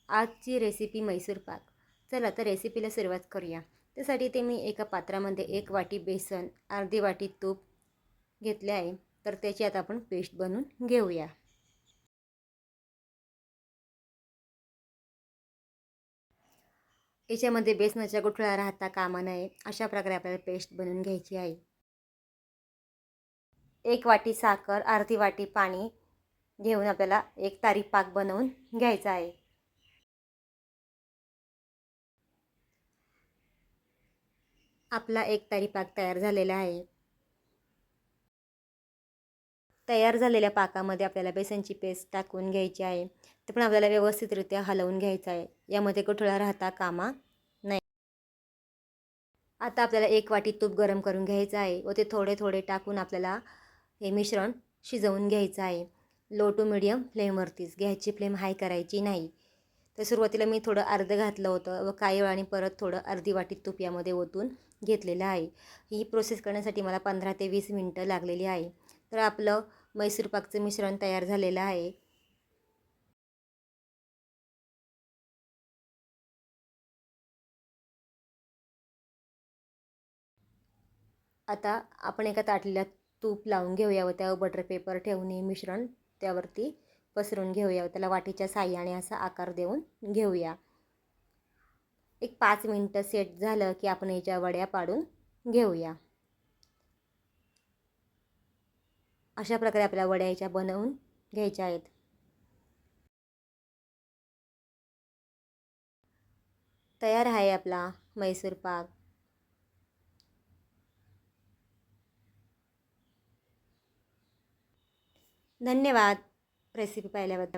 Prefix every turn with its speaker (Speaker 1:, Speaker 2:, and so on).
Speaker 1: आजची रेसिपी मैसूर पाक. चला तर रेसिपीला सुरुवात करूया. त्यासाठी ते मी एका पात्रामध्ये 1 वाटी बेसन, अर्धी वाटी तूप घेतले आहे. तर त्याची आता आपण पेस्ट बनवून घेऊया. याच्यामध्ये बेसनाच्या गुठळ्या राहता कामा नये अशा प्रकारे आपल्याला पेस्ट बनवून घ्यायची आहे. 1 वाटी साखर, अर्धी वाटी पाणी घेऊन आपल्याला एक तारी पाक बनवून घ्यायचा आहे. आपला एक तारी पाक तयार झालेला आहे. तयार झालेल्या पाकामध्ये आपल्याला बेसनची पेस्ट टाकून घ्यायची आहे. ते पण आपल्याला व्यवस्थितरित्या हलवून घ्यायचं आहे. यामध्ये गुठळ्या राहता कामा नाही. आता आपल्याला 1 वाटी तूप गरम करून घ्यायचं आहे व ते थोडे थोडे टाकून आपल्याला हे मिश्रण शिजवून घ्यायचं आहे. लो टू मीडियम फ्लेमवरतीच, गॅसची फ्लेम हाय करायची नाही. तर सुरुवातीला मी थोडं अर्धं घातलं होतं व काही वेळाने परत थोडं अर्धी वाटी तूप यामध्ये ओतून घेतलेलं आहे. ही प्रोसेस करण्यासाठी मला 15 ते 20 मिनटं लागलेली आहे. तर आपलं मैसूर पाकचं मिश्रण तयार झालेलं आहे. आता आपण एका ताटलीला तूप लावून घेऊया व त्यावर बटर पेपर ठेवून हे मिश्रण त्यावरती पसरून घेऊया व त्याला वाटीच्या साहाय्याने असा आकार देऊन घेऊया. एक 5 मिनटं सेट झालं की आपण याच्या वड्या पाडून घेऊया. अशा प्रकारे आपल्याला वड्या याच्या बनवून घ्यायच्या आहेत. तयार आहे आपला मैसूर पाक. धन्यवाद रेसिपी पाहिल्याबद्दल.